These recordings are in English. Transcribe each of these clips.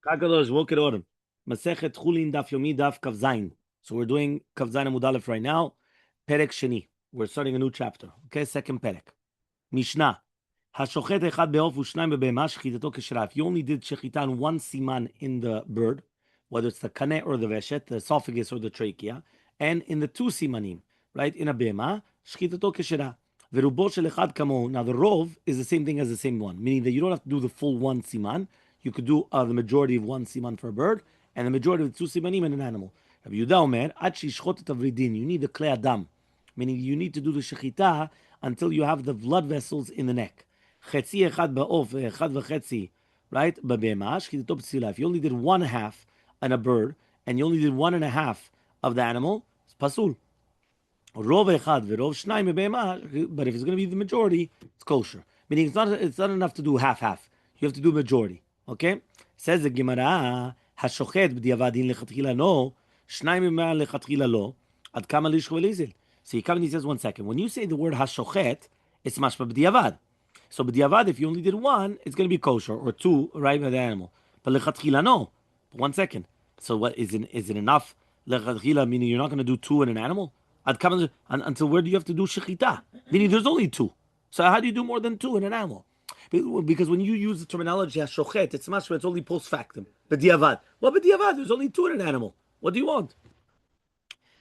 Kakadosh, woke it order. Masechet Chullin daf Yomi daf Kavzain. So we're doing Kavzain and Mudalef right now. Perek Sheni. We're starting a new chapter. Okay, second Perek. Mishnah. Hashochet echad be'of u'shnayim be'behema shechitato keshera. If you only did shechita on one siman in the bird, whether it's the kaneh or the veshet, the esophagus or the trachea, and in the two simanim, right, in a behema, shechitato keshera. Verubo shel echad kamo. Now the rov is the same thing as the same one, meaning that you don't have to do the full one siman. You could do the majority of one siman for a bird, and the majority of two simanim in an animal. Rabbi Yehuda Omer, ad shishchot et avridin. You need the klei adam, meaning you need to do the shechita until you have the blood vessels in the neck. Chetzi echad ba'of, echad v'chetzi, right? B'behema, shechitato b'tzila. If you only did one half on a bird, and you only did one and a half of the animal, it's pasul. Rov echad v'rov shnayim b'behema, but if it's going to be the majority, it's kosher. Meaning it's not enough to do half. You have to do majority. Okay? Says the Gemara, hashochet b'diavadin lechatchila no, shnayim b'behema lechatchila lo, ad kama lishcho v'lizil. So he comes and he says, 1 second. When you say the word hashochet, it's mashma b'diavad. So b'diavad, if you only did one, it's going to be kosher, or two, right, by the animal. But lechatchila, no. But 1 second. So what, is it enough? Lechatchila, meaning you're not going to do two in an animal? Until where do you have to do shechita? Meaning there's only two. So how do you do more than two in an animal? Because when you use the terminology hashochet, it's mashma, it's only post factum. B'diavad. Well, b'diavad, there's only two in an animal. What do you want?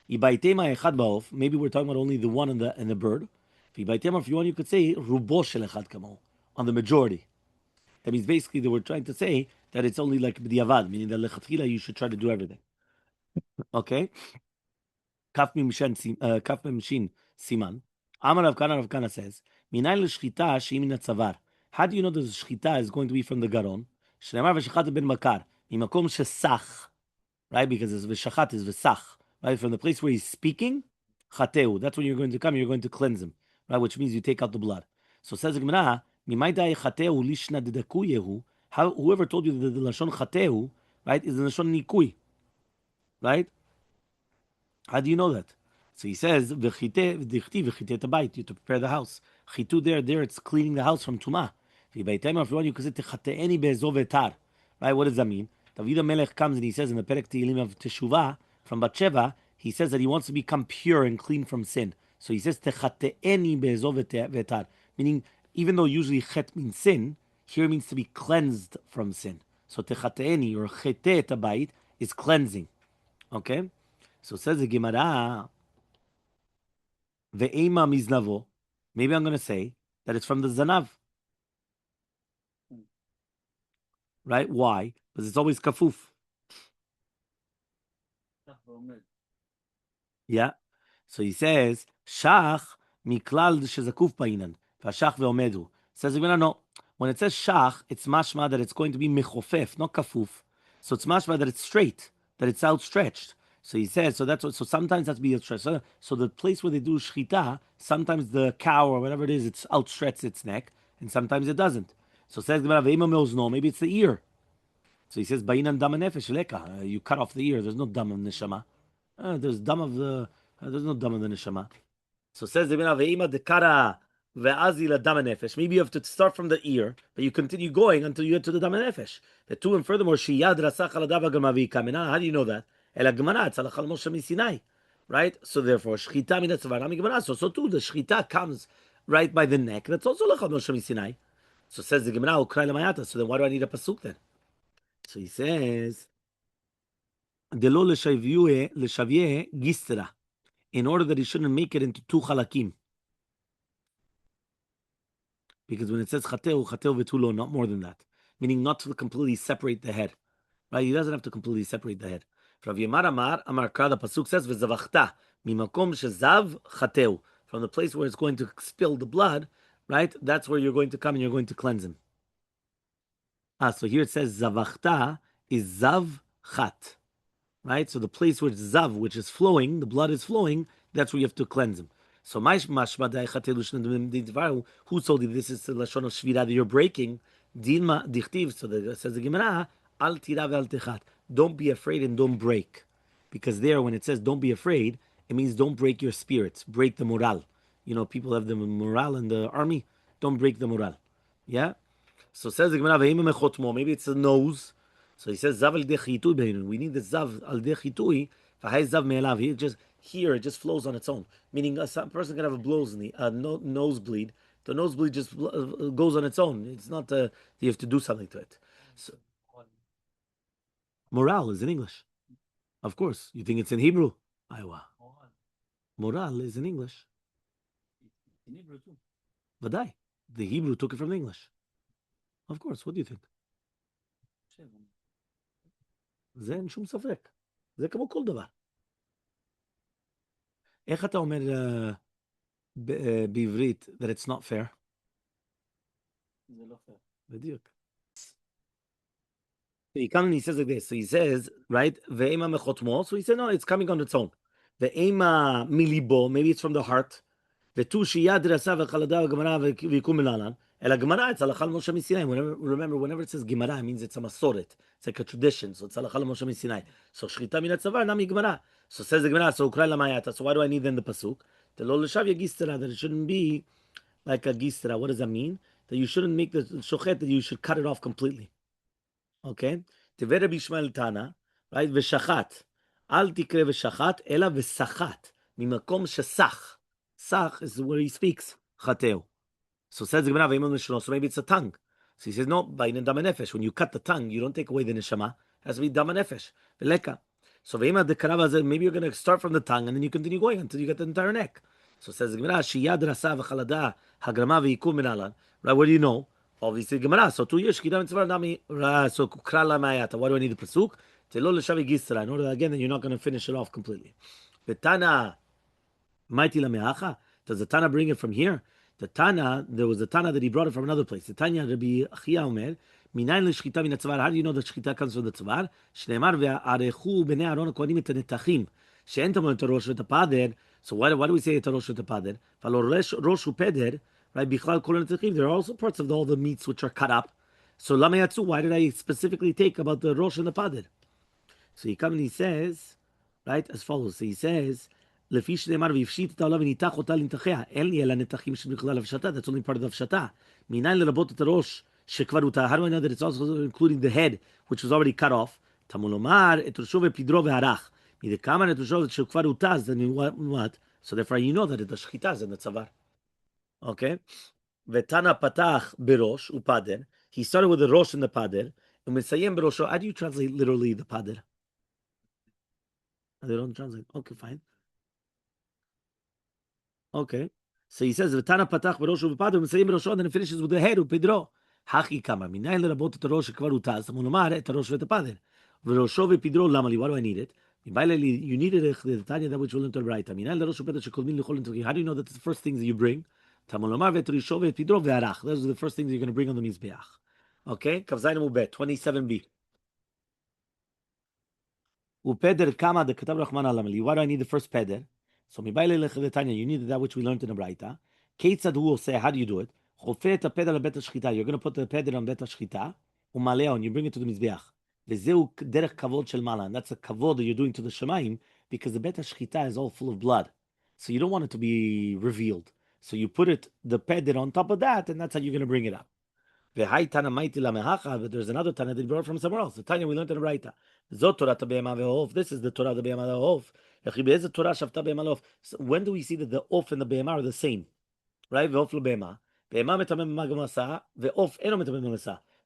Maybe we're talking about only the one in the bird. If you want, you could say rubo shel echad kamo, on the majority. That means basically they were trying to say that it's only like b'diavad, meaning that lechatchila you should try to do everything. Okay. Kaf Memshin Siman. Amar Rav Kana says, Minayin l'shchita she'im min hatzavar. How do you know that the shchita is going to be from the garon? Shneimar v'shachat ben makar. Mimakom shesach. Right? Because v'shachat is v'sach. Right? From the place where he's speaking, chateu. That's when you're going to come, you're going to cleanse him. Right? Which means you take out the blood. So says the Gemara, Mimai dai chateu lishna dedakuyehu. Whoever told you that the lashon chateu, right, is the lashon nikui. Right? How do you know that? So he says, "V'chite tabayit," you to prepare the house. Chitu there, it's cleaning the house from tuma. If you want, you can say techateeni be'ezov etar. Right? What does that mean? David Melech comes and he says in the Perek Tehillim of Teshuvah from Batsheva, he says that he wants to become pure and clean from sin. So he says techateeni be'ezov etar, meaning even though usually chet means sin, here it means to be cleansed from sin. So techateeni or chete tabayit is cleansing. Okay. So says the Gemara, ve'ema miznavo. Maybe I'm going to say that it's from the zanav. Right? Why? Because it's always kafuf. Yeah. So he says, shach miklal shezakuf ba'inan. V'ashach ve'omedu. Says the Gemara, no. When it says shach, it's mashma that it's going to be mechofef, not kafuf. So it's mashma that it's straight, that it's outstretched. So he says, so sometimes that's be outstretched. So the place where they do shchita, sometimes the cow or whatever it is, it's outstretched its neck, and sometimes it doesn't. So says the no, maybe it's the ear. So he says, Ba'inan dam nefesh leka. You cut off the ear. There's no dam of neshama. There's no dam of the neshama. So says the ve'ima dekara ve'azi la dam nefesh. Maybe you have to start from the ear, but you continue going until you get to the dam nefesh. The two, and furthermore, shiyad rasach al dava gamavi kamina. How do you know that? Right? So therefore, shchita min hatzavar nami gemara. So too, the shchita comes right by the neck. That's also lachal Moshe Sinai. So says the Gemara, ukray lamayata. So then why do I need a pasuk then? So he says, delo leshavye gistra, in order that he shouldn't make it into two halakim. Because when it says chateu vetulo, not more than that. Meaning not to completely separate the head. Right? He doesn't have to completely separate the head. Rav Yemar Amar Kra, the pasuk says v'zavachta mimakom shezav chateu, from the place where it's going to spill the blood, right? That's where you're going to come and you're going to cleanse him. So here it says zavachta is zav chat, right? So the place where it's zav, which is flowing, the blood is flowing, that's where you have to cleanse him. So who told you this is the lashon of shvira that you're breaking? Dilma dichtiv. So says the Gemara, al tira ve'al techat. Don't be afraid and don't break. Because there, when it says don't be afraid, it means don't break your spirits, break the morale. You know, people have the morale in the army. Don't break the morale. Yeah? So says the Gemara, maybe it's the nose. So he says zav al dechitui beinun. We need the zav al dechitui. V'hai zav me'elav. He just here it just flows on its own. Meaning a person can have a blows in the nosebleed. The nosebleed just goes on its own. It's not you have to do something to it. So, moral is in English, of course. You think it's in Hebrew? Aywa. Moral is in English. In Hebrew too. Vadai. The Hebrew took it from the English. Of course. What do you think? זה אין שום ספק. זה כמו כל דבר. איך אתה אומר בעברית that it's not fair? זה לא fair. בדיוק. He comes and he says like this. So he says, right, ve'ema mechotmo. So he said, no, it's coming on its own. Ve'ema milibo, maybe it's from the heart. Ve'tu shiyad rasa v'chalada v'gemara v'yikum milalan. El Gemara, it's halakha Moshe Sinai. Remember, whenever it says Gemara, it means it's a masoret. It's like a tradition. So it's halakha Moshe Sinai. So shchita min hatzavar, nami Gemara. So says the Gemara, so ukray lamayata. So why do I need then the pasuk? The lo l'shav yagistera, that it shouldn't be like a gistera. What does that mean? That you shouldn't make the shochet, that you should cut it off completely. Okay? Tevere bishmael tana, right? V'shachat. Al tikre v'shachat, ela v'sachat. Mimakom shesach. Sach is where he speaks. Chateu. So says the Gemara, so maybe it's a tongue. So he says, no, by dam nefesh. When you cut the tongue, you don't take away the neshama. It has to be dam nefesh. Veleka. So maybe you're going to start from the tongue and then you continue going until you get the entire neck. So says the Gemara, shiyad rasa v'chalada hagrama v'yikum minalan. Right, what do you know? Obviously Gemara. So 2 years, shkita mitzvah nami. So krala mayata. Why do I need the pasuk? Telo l'shavi gisra. In order that, again, then you're not going to finish it off completely. Betana maiti lameacha. Does the Tana bring it from here? The Tana, there was a Tana that he brought it from another place. The Tanya Rabbi Achia Omer, Minayin l'shchita min hatzavar. How do you know that shchita comes from the tzavar? Shneimar ve'arechu b'nei Aaron kohanim et netachim. She'en tamon et rosh et pader. So why do we say et rosh et pader? V'alo rosh upeder, right? Bichlal kol netachim. There are also parts of all the meats which are cut up. So lama yatzu. Why did I specifically take about the rosh and the pader? So he comes and he says, right, as follows. So he says, לפי שנאמר ויפשיט את העולה וניתח אותה לנתחיה, אין לי אלא נתחים שבכלל הפשטה, that's only part of the הפשטה. מניין לרבות את הראש שכבר הותר, how do I know that it's also including the head, which was already cut off? תמול לומר את ראשו ופדרו והרך. מדכמה את ראשו שכבר הותר, then what? So therefore you know that it's השחיטה, זה נצבר. Okay? ותנא פתח בראש ופדר, he started with the ראש and the פדר, ומסיים בראשו, how do you translate literally the פדר? They don't translate. Okay, fine. Okay. So he says, "V'tana patach b'roshu v'padu v'mesayim b'roshu," and then it finishes with the head upidro. Hachi kama minayin lerabot et harosh shekvar utaz. Amol lomar et harosh v'et hapader. V'roshu v'pidro lamali. Why do I need it? You need it the Tanya that which will enter right. Minayin leroshu v'peder shekolmin l'chol l'toki. How do you know that it's the first things that you bring? Tamol lomar v'et harosh v'pidro v'arach. Those are the first things you're going to bring on the mizbeach. Okay. Kavzayin ubet 27b. Upeder kama de katav rachman alamali. Why do I need the first peder? So you need that which we learned in the Braita. Ketzad who will say, how do you do it? You're going to put the peder on bet hashchita, and you bring it to the mizbeach. And that's a kavod that you're doing to the Shemaim, because the bet hashchita is all full of blood. So you don't want it to be revealed. So you put the peder on top of that, and that's how you're going to bring it up. But there's another Tana that he brought from somewhere else. The Tanya we learned in the Braita. This is the Torah of the Behema ve'of. So when do we see that the off and the behema are the same? Right?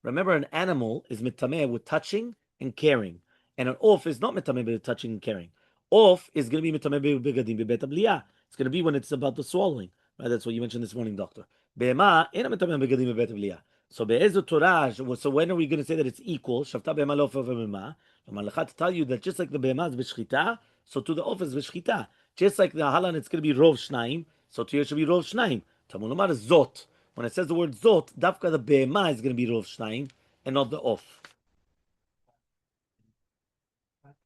Remember, an animal is mitameh with touching and caring, and an off is not mitameh with touching and caring. Off is going to be mitameh begadim bebet abliya. It's going to be when it's about the swallowing. Right? That's what you mentioned this morning, doctor. Behema ena mitameh begadim bebet abliya. So be'ezu Torah. So when are we going to say that it's equal? Shavta behema lo of behema. To tell you that just like the behema is b'shchita, so to the office v'shchita. Just like the halan, it's going to be rov shnaim. So to you should be rov shnaim. Tamulomar is zot. When it says the word zot, dafka the behema is going to be rov shnaim and not the off. That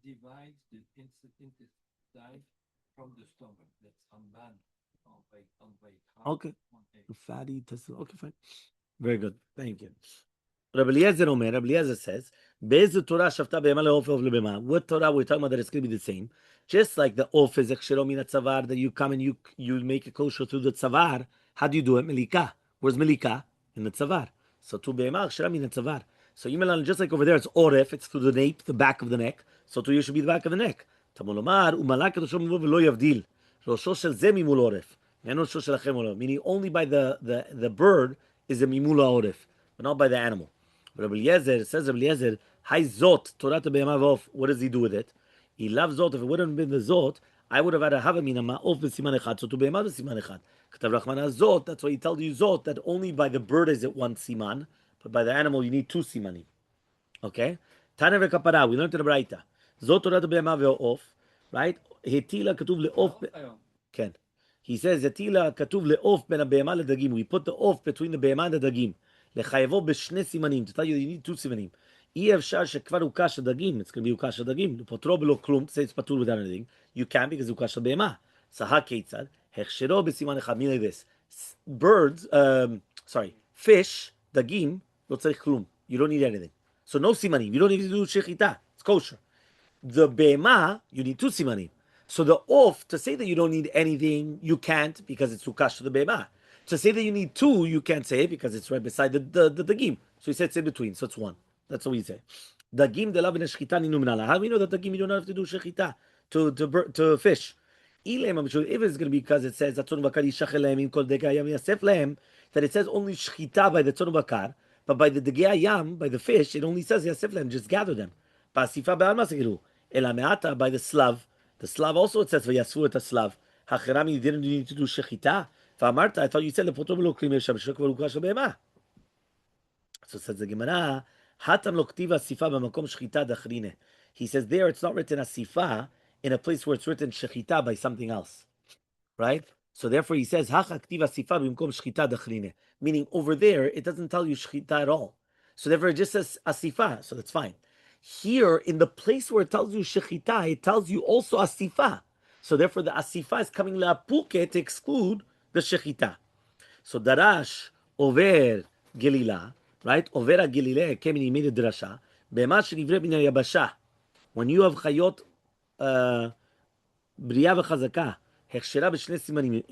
divides the intestine from the stomach. That's unban. Okay. Fatty intestine. Okay, fine. Very good. Thank you. Rabbi Eliezer says, "Be'ezu Torah shavta behema le'of of lebema." What Torah we're talking about that it's going to be the same? Just like the off is ekshero min hatzavar, that you come and you make a kosher through the tzavar. How do you do it? Melika. Where's melika? In the tzavar. So tu be'emah hechshera min hatzavar. So Yimelan, just like over there, it's oref, it's through the nape, the back of the neck. So to you should be the back of the neck. Tamolomar, umalak rosho mimul v'lo yavdil. Rosho shel ze mimul oref. Me'en rosho shelachem oref. Meaning only by the bird is the mimula oref, but not by the animal. But Rabbi Eliezer, says Rabbi Eliezer, Hai zot, Torah be'emah v'of. What does he do with it? He loves zot. If it wouldn't have been the zot, I would have had a havamina ma'of b'siman echad. So to be'emah b'siman echad. K'tav Rachmana zot. That's why he tells you zot, that only by the bird is it one siman, but by the animal you need two simanim. Okay? Tana v'kapara. We learned in the Braita. Zot Torah be'emah v'of. Right? Hetila katuv le'of. Ken. He says, Hetila katuv le'of ben ha'be'emah ledagim. We put the off between the be'emah and the dagim. Lechayevo b'shne simanim. To tell you need two simanim. אי אפשר שכבר הוקש הדגים, it's going to be הוקש הדגים, לפוטרו בלא כלום, to say it's פטור without anything, you can because זה הוקש הבהמה. So הכיצד, הכשרו בסימן אחד, mean like this, birds, fish, דגים, לא צריך כלום, you don't need anything. So no סימנים, you don't need to do שחיטה, it's kosher. The בהמה, you need two סימנים. So the off, to say that you don't need anything, you can't because it's הוקש to the בהמה. To say that you need two, you can't say it because it's right beside the dagim. So he said it's in between, so it's one. That's what we say. Dagim de la v'neshchita ninu minala. How do we know that dagim you don't have to do shechita to fish? If it's going to be because it says that it says only shechita by the tzonu bakar, but by the degei yam, by the fish, it only says yasef lehem, just gather them. Pasifa be'alma segiru. Ela me'ata by the slav. The slav also it says v'yasfu et slav. Hacherami, you didn't need to do shechita. V'amarta, I thought you said lepoto v'lo klim yesham shekvar ukash be'ema. So says the Gemara. Hatam loktiva asifa b'makom shechita dachrine. He says there it's not written asifa in a place where it's written shechita by something else, right? So therefore he says hacha ktiva asifa b'makom shechita dachrine, meaning over there it doesn't tell you shechita at all. So therefore it just says asifa, so that's fine. Here in the place where it tells you shechita, it tells you also asifa. So therefore the asifa is coming la'puke to exclude the shechita. So darash over gelila. Right? Overa Gilile came and he made a drasha. When you have chayot bria v'chazaka, hechshera b'shne simanim.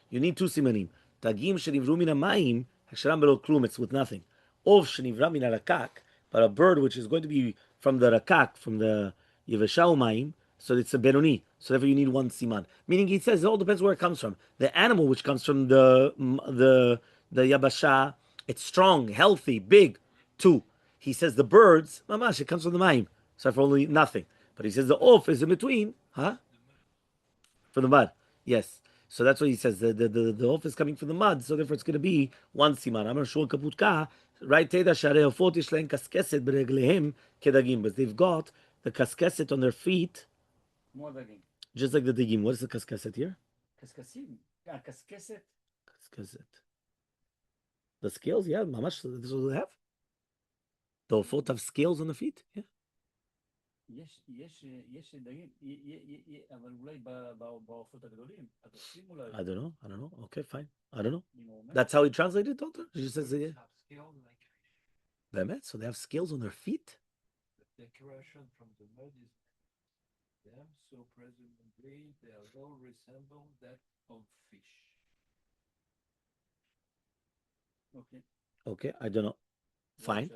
You need two simanim. Tagim shenivru min hamayim, hechshera b'lo klum. It's with nothing. Ov shenivra min harakak, but a bird which is going to be from the rakak, from the yevesha umayim, so it's a benoni. So therefore you need one siman. Meaning he says it all depends where it comes from. The animal which comes from the yabasha. It's strong, healthy, big. Two. He says the birds, mamash, it comes from the mayim. So for only nothing. But he says the off is in between. Huh? From the mud. Yes. So that's what he says. The off is coming from the mud. So therefore it's going to be one siman. I'm not sure kaputka. Right? Teda sharei ofot yishlein kaskeset bereglehem kedagim. But they've got the kaskeset on their feet. More dagim. Just like the dagim. What is the kaskeset here? Kaskesim. Yeah, kaskeset. Kaskeset. The scales, yeah, mamash, this is what they have. The ofot have scales on the feet, yeah. יש דגים, אבל אולי בעופות הגדולים, התופסים אולי. I don't know. Okay, fine. I don't know. That's how he translated it, Doctor? He just says, yeah. So they have scales on their feet? The decoration from the mud is them, so presumably they all resemble that of fish. Okay, I don't know. Fine.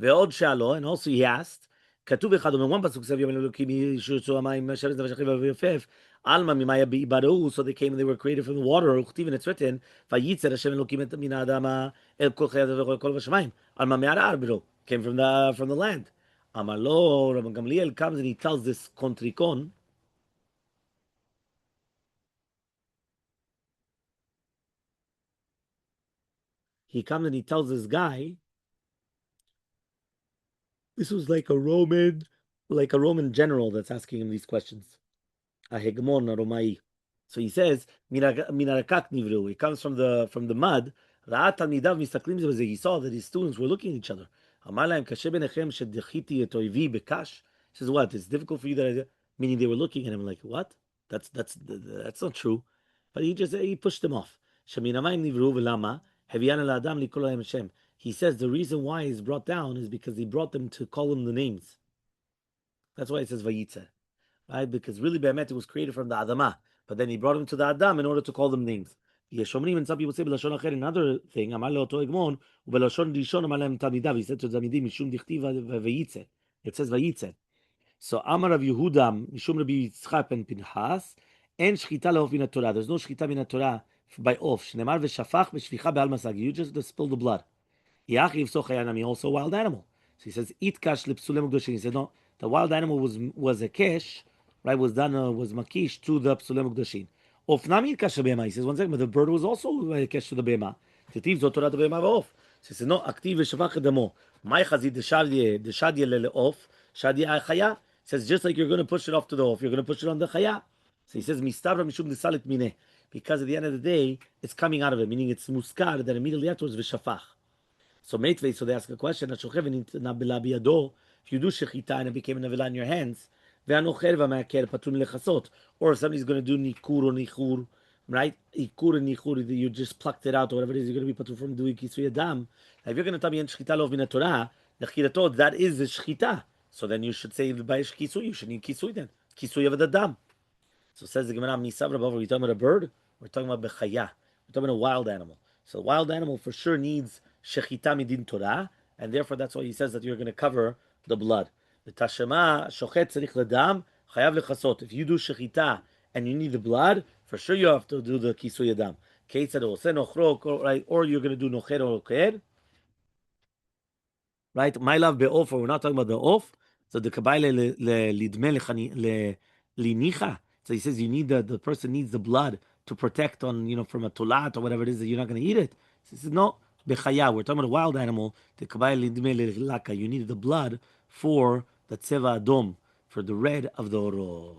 Ve'od shalo, and also he asked, כתוב אחד אומר, one pasuk says, יום אלוקים ישרצו המים, שרץ ושכיב ויופף, עלמא ממאי ביבראו, so they came and they were created from the water, וכתיב and it's written, וייצר השם אלוקים מן האדמה, אל כל חי האדמה וכל בשמיים, עלמא מהרער ברו, came from the land. אמר לו, Rabbi Gamliel comes and he tells this kontrikon, he comes and he tells this guy, this was like a Roman general that's asking him these questions. A hegemon, a Romai. So he says, Minarakak nivru. It comes from the mud. He saw that his students were looking at each other. He says, what? It's difficult for you that meaning they were looking at him like, what? That's not true. But he pushed them off. He says the reason why he's brought down is because he brought them to call him the names. That's why it says Vayitzer. Right? Because really Be'emet was created from the Adamah. But then he brought him to the Adam in order to call them names. Yes, Shomrim, and some people say b'lashon acher another thing. Amar leoto egmon u'b'lashon rishon amar lehem talmidav. He said to Talmidim mishum dichtiva vayitze. It says vayitze. So Amar Rav Yehuda mishum Rabbi Yitzchak ben Pinchas en shchita leof min Torah. There's no shchita min Torah by off. Shnemar v'shafach v'shvicha be'al masag. You just spill the blood. Yachiv sochayanami, also a wild animal. So he says, eat kash lipsulem ukdoshin. He said, no, the wild animal was a kesh, right? Was done was makish to the psulem ukdoshin. Ofnami kash bema. He says, one second, but the bird was also a kesh to the bema. Titiv zotorat bema off. So he says, no, aktiv v'shavach demo. Mai chazid deshadye lele off, shadye chaya. He says, just like you're going to push it off to the off, you're going to push it on the chaya. So he says, mistavra mishum desalit mineh. Because at the end of the day, it's coming out of it, meaning it's muskar, that immediately afterwards v'shafach. So Meitvei, so they ask a question, if you do shechita and it became a nevela in your hands, or if somebody's going to do nikur or nichur, right? Ikur and nichur, you just plucked it out or whatever it is, you're going to be patur from doing kisui adam. If you're going to tell me in shechita lov min Torah, the chiratot, that is the shechita. So then you should say by kisui, you should need kisui then. Kisui of the dam. So says the Gemara, Misabra, we're talking about a bird, we're talking about bechaya, we're talking about a wild animal. So a wild animal for sure needs shechita midin Torah, and therefore that's why he says that you're going to cover the blood. The tashema shochet tzarich ledam chayav lechasot. If you do shechita and you need the blood, for sure you have to do the kisui adam. Right? Or you're going to do nocher or oker. Right? My love be'of, we're not talking about the off. So the kabayle lidme linicha. So he says you need the person needs the blood to protect on, from a tulat or whatever it is that you're not going to eat it. So he says no, bechaya. We're talking about a wild animal. The kabayle lidme laka. You need the blood for the tseva adom, for the red of the orot.